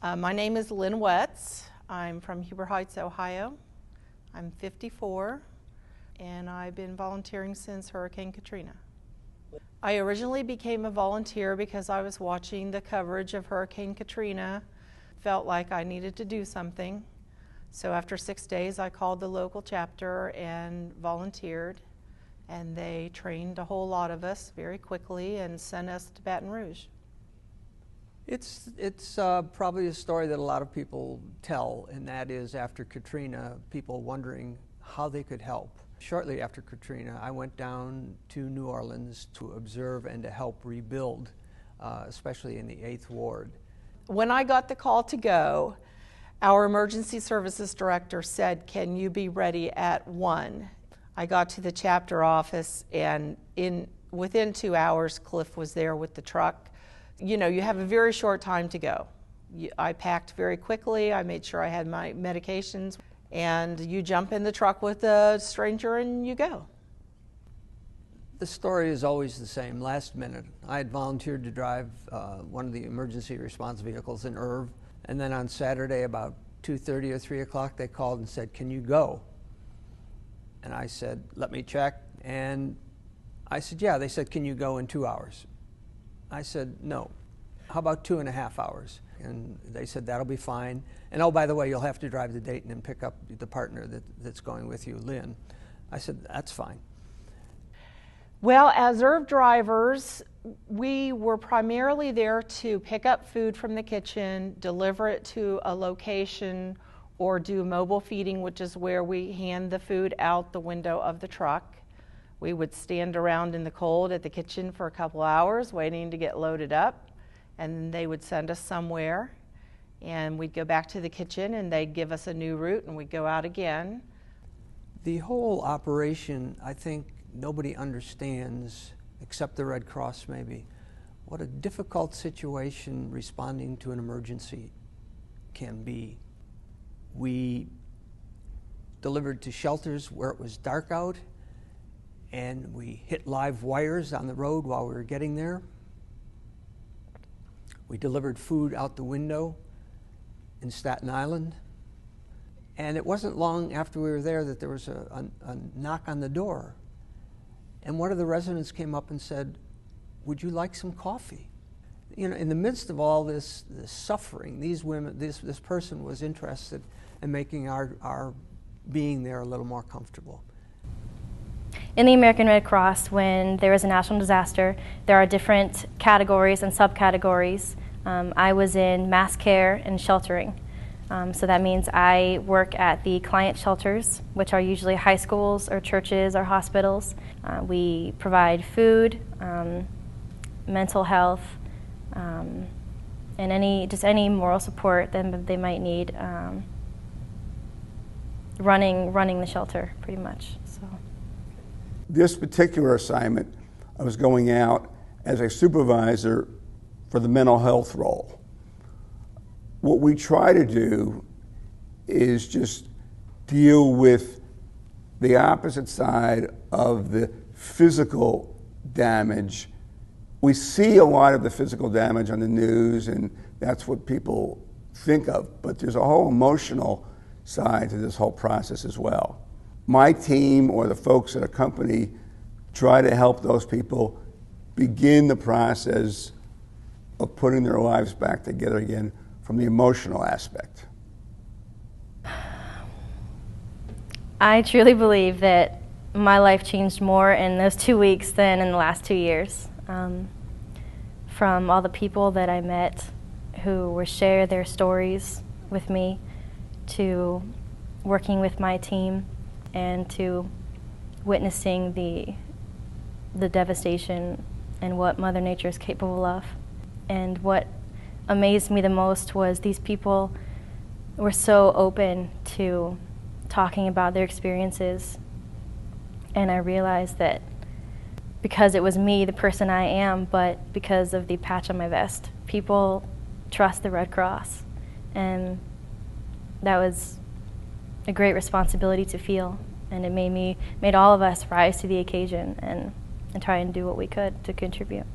My name is Lynn Wetz. I'm from Huber Heights, Ohio. I'm 54, and I've been volunteering since Hurricane Katrina. I originally became a volunteer because I was watching the coverage of Hurricane Katrina, felt like I needed to do something. So after 6 days, I called the local chapter and volunteered, and they trained a whole lot of us very quickly and sent us to Baton Rouge. It's probably a story that a lot of people tell, and that is after Katrina, people wondering how they could help. Shortly after Katrina, I went down to New Orleans to observe and to help rebuild, especially in the 8th Ward. When I got the call to go, our emergency services director said, "Can you be ready at 1?" I got to the chapter office, and within 2 hours, Cliff was there with the truck. You know, you have a very short time to go. I packed very quickly. I made sure I had my medications, and you jump in the truck with a stranger and you go. The story is always the same. Last minute, I had volunteered to drive one of the emergency response vehicles in Irv, and then on Saturday about 2:30 or 3 o'clock, they called and said, "Can you go?" And I said, "Let me check." And I said, "Yeah." They said, "Can you go in 2 hours?" I said, "No. How about 2.5 hours?" And they said, "That'll be fine. And oh, by the way, you'll have to drive to Dayton and pick up the partner that's going with you, Lynn." I said, "That's fine." Well, as Irv drivers, we were primarily there to pick up food from the kitchen, deliver it to a location, or do mobile feeding, which is where we hand the food out the window of the truck. We would stand around in the cold at the kitchen for a couple hours waiting to get loaded up, and they would send us somewhere, and we'd go back to the kitchen and they'd give us a new route and we'd go out again. The whole operation, I think nobody understands, except the Red Cross maybe, what a difficult situation responding to an emergency can be. We delivered to shelters where it was dark out, and we hit live wires on the road while we were getting there. We delivered food out the window in Staten Island. And it wasn't long after we were there that there was a knock on the door. And one of the residents came up and said, "Would you like some coffee?" You know, in the midst of all this suffering, these women, this person was interested in making our being there a little more comfortable. In the American Red Cross, when there is a national disaster, there are different categories and subcategories. I was in mass care and sheltering. So that means I work at the client shelters, which are usually high schools or churches or hospitals. We provide food, mental health, and any moral support that they might need, running the shelter pretty much. So. This particular assignment, I was going out as a supervisor for the mental health role. What we try to do is just deal with the opposite side of the physical damage. We see a lot of the physical damage on the news, and that's what people think of, but there's a whole emotional side to this whole process as well. My team or the folks at a company try to help those people begin the process of putting their lives back together again from the emotional aspect. I truly believe that my life changed more in those 2 weeks than in the last 2 years. From all the people that I met who were share their stories with me, to working with my team, and to witnessing the devastation and what Mother Nature is capable of. And what amazed me the most was these people were so open to talking about their experiences. And I realized that because it was me, the person I am, but because of the patch on my vest, people trust the Red Cross. And that was a great responsibility to feel, and it made all of us rise to the occasion and try and do what we could to contribute.